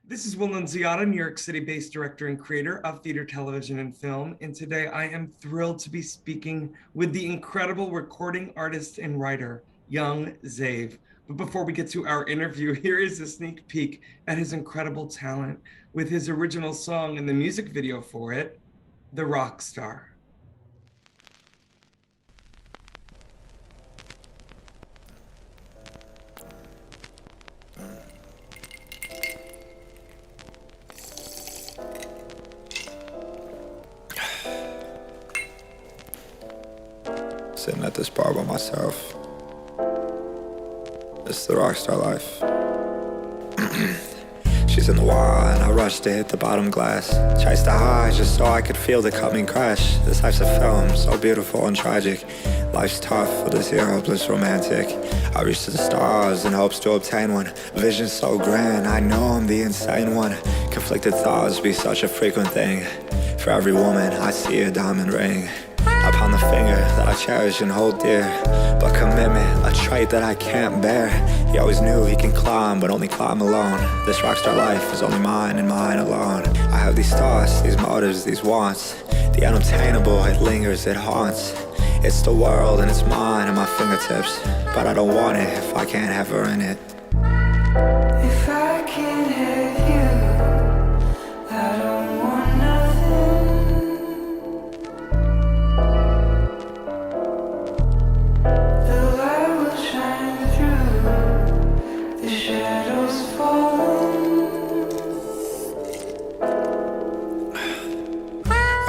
This is YOUNG XAV, New York City-based director and creator of theater, television, and film. And today I am thrilled to be speaking with the incredible recording artist and writer, YOUNG XAV. But before we get to our interview, here is a sneak peek at his incredible talent with his original song and the music video for it, The Rock Star. Sitting at this bar by myself. It's the rock star life. She's in the wall and I rush to hit the bottom glass. Chase the high just so I could feel the coming crash. This life's a film, so beautiful and tragic. Life's tough, but this here hopeless romantic. I reach to the stars in hopes to obtain one. Vision so grand, I know I'm the insane one. Conflicted thoughts be such a frequent thing. For every woman, I see a diamond ring. Upon the finger that I cherish and hold dear. But commitment, a trait that I can't bear. He always knew he can climb, but only climb alone. This rockstar life is only mine and mine alone. I have these thoughts, these motives, these wants. The unobtainable, it lingers, it haunts. It's the world and it's mine at my fingertips. But I don't want it if I can't have her in it. If I can't have you, I don't want nothing. The light will shine through, the shadows falling.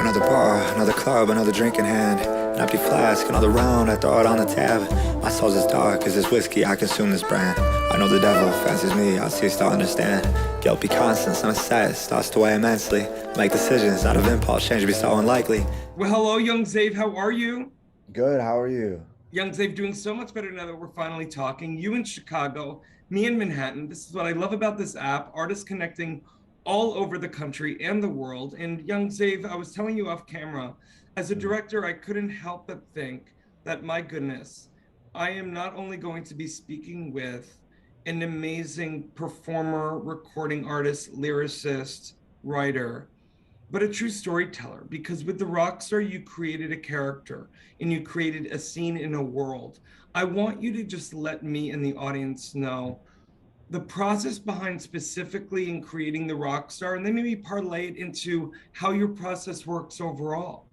Another bar, another club, another drink in hand. An empty flask, another round, I throw it on the tab. My soul's as dark as this whiskey, I consume this brand. I know the devil fancies me, I cease to understand. Guilt be constant, some set, starts to weigh immensely. Make decisions out of impulse, change be so unlikely. Well, hello, YOUNG XAV. How are you? Good, how are you? YOUNG XAV doing so much better now that we're finally talking. You in Chicago, me in Manhattan. This is what I love about this app, artists connecting all over the country and the world. And YOUNG XAV, I was telling you off camera, as a director, I couldn't help but think that, my goodness, I am not only going to be speaking with an amazing performer, recording artist, lyricist, writer, but a true storyteller, because with the Rockstar, you created a character and you created a scene in a world. I want you to just let me and the audience know the process behind specifically in creating the Rockstar, and then maybe parlay it into how your process works overall.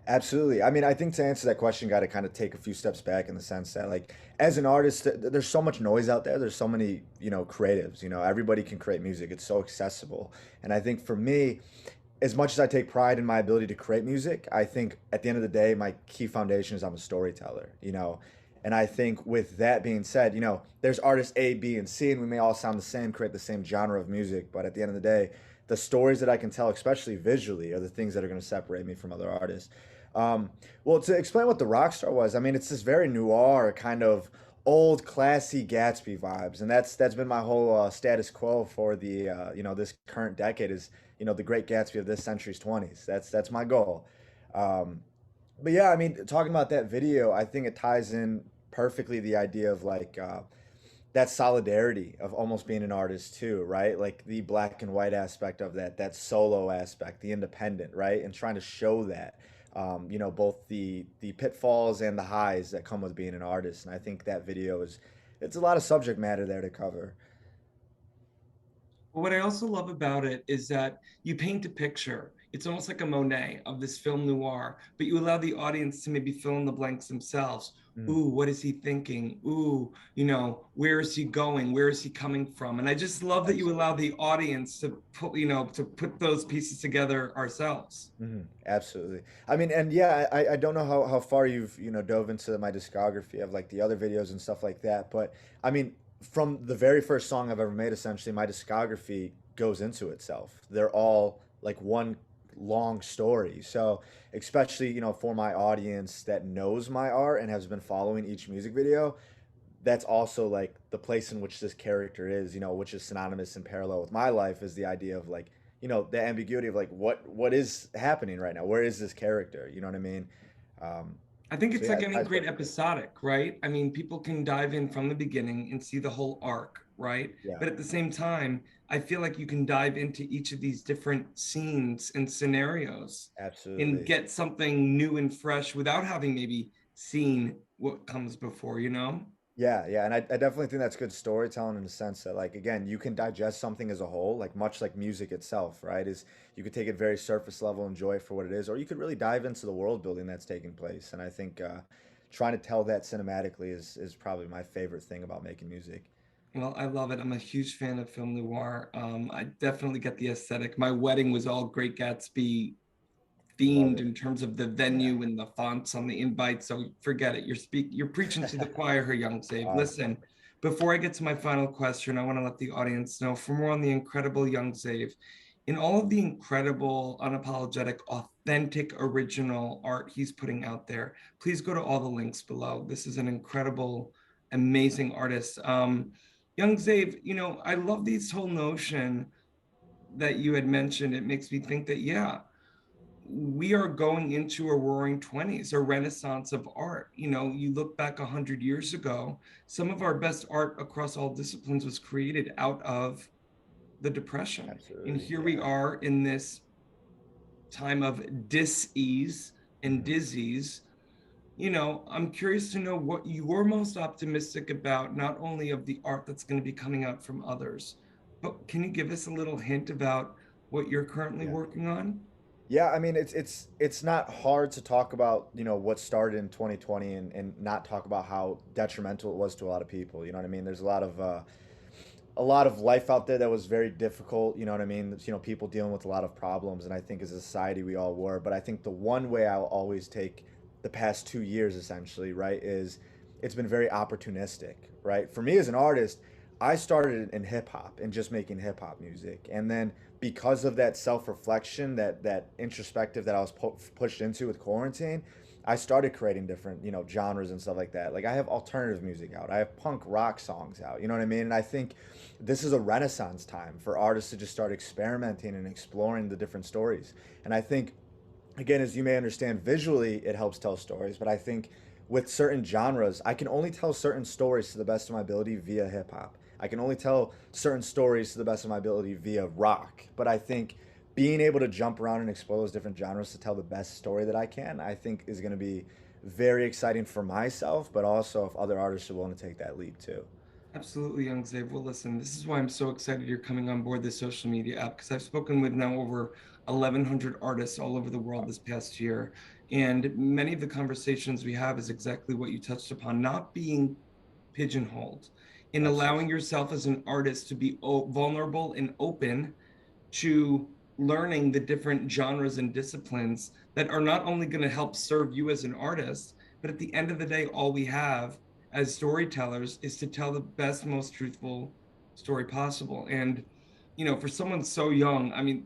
Absolutely. I mean, I think to answer that question, got to kind of take a few steps back in the sense that, like, as an artist, there's so much noise out there. There's so many, creatives. Everybody can create music. It's so accessible. And I think for me, as much as I take pride in my ability to create music, I think at the end of the day, my key foundation is I'm a storyteller. And I think with that being said, there's artists A, B, and C, and we may all sound the same, create the same genre of music, but at the end of the day, the stories that I can tell, especially visually, are the things that are going to separate me from other artists. Well, to explain what the Rockstar was, I mean, it's this very noir kind of old, classy Gatsby vibes, and that's been my whole status quo for the this current decade is the Great Gatsby of this century's 20s. That's my goal. But yeah, I mean, talking about that video, I think it ties in perfectly the idea of like that solidarity of almost being an artist too, right? Like the black and white aspect of that solo aspect, the independent, right? And trying to show that, both the pitfalls and the highs that come with being an artist. And I think that video it's a lot of subject matter there to cover. But what I also love about it is that you paint a picture. It's almost like a Monet of this film noir, but you allow the audience to maybe fill in the blanks themselves. Mm. Ooh, what is he thinking? Ooh, where is he going? Where is he coming from? And I just love that you allow the audience to put those pieces together ourselves. Absolutely. I mean, and yeah, I don't know how far you've, dove into my discography of like the other videos and stuff like that. But I mean, from the very first song I've ever made, essentially, my discography goes into itself. They're all like one long story. So, especially, for my audience that knows my art and has been following each music video, that's also like the place in which this character is, which is synonymous and parallel with my life is the idea of like, the ambiguity of like what is happening right now? Where is this character? You know what I mean? I think So it's yeah, like any I great episodic, right? I mean, people can dive in from the beginning and see the whole arc, right? Yeah, But at the same time, I feel like you can dive into each of these different scenes and scenarios and absolutely. get something new and fresh without having maybe seen what comes before, you know? Yeah, yeah, and I definitely think that's good storytelling in the sense that, like, again, you can digest something as a whole, like much like music itself, right? Is you could take it very surface level, enjoy it for what it is, or you could really dive into the world building that's taking place. And I think trying to tell that cinematically is probably my favorite thing about making music. Well, I love it. I'm a huge fan of film noir. I definitely get the aesthetic. My wedding was all Great Gatsby Love themed it. in terms of the Yeah. venue and the fonts on the invite. So forget it. You're preaching to the choir here, Young Save. Awesome. Listen, before I get to my final question, I want to let the audience know for more on the incredible Young Save, in all of the incredible, unapologetic, authentic, original art he's putting out there, please go to all the links below. This is an incredible, amazing artist. Young Zave, I love this whole notion that you had mentioned. It makes me think that, yeah, we are going into a roaring 20s, a renaissance of art. You look back 100 years ago, some of our best art across all disciplines was created out of the Depression. And Absolutely. here we Yeah. are in this time of dis-ease and Hmm. disease. I'm curious to know what you're most optimistic about, not only of the art that's going to be coming out from others, but can you give us a little hint about what you're currently Yeah. working on? Yeah, I mean it's not hard to talk about, what started in 2020 and not talk about how detrimental it was to a lot of people. You know what I mean? There's a lot of life out there that was very difficult, you know what I mean? People dealing with a lot of problems, and I think as a society we all were. But I think the one way I'll always take the past 2 years essentially, right, is it's been very opportunistic, right? For me as an artist, I started in hip hop and just making hip hop music. And then because of that self-reflection, that introspective that I was pushed into with quarantine, I started creating different, genres and stuff like that. Like I have alternative music out. I have punk rock songs out. You know what I mean? And I think this is a renaissance time for artists to just start experimenting and exploring the different stories. And I think, again, as you may understand, visually it helps tell stories, but I think with certain genres, I can only tell certain stories to the best of my ability via hip hop. I can only tell certain stories to the best of my ability via rock. But I think being able to jump around and explore those different genres to tell the best story that I can, I think is going to be very exciting for myself, but also if other artists are willing to take that leap too. Absolutely, Young Zave. Well, listen, this is why I'm so excited you're coming on board this social media app because I've spoken with now over 1,100 artists all over the world this past year. And many of the conversations we have is exactly what you touched upon, not being pigeonholed, in allowing Absolutely. yourself as an artist to be vulnerable and open to learning the different genres and disciplines that are not only going to help serve you as an artist, but at the end of the day, all we have as storytellers is to tell the best, most truthful story possible. And, for someone so young, I mean,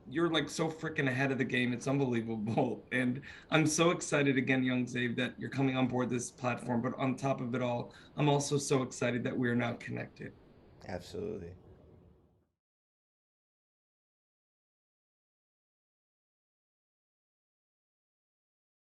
you're like so freaking ahead of the game. It's unbelievable. And I'm so excited again, Young Zave, that you're coming on board this platform. But on top of it all, I'm also so excited that we're now connected. Absolutely.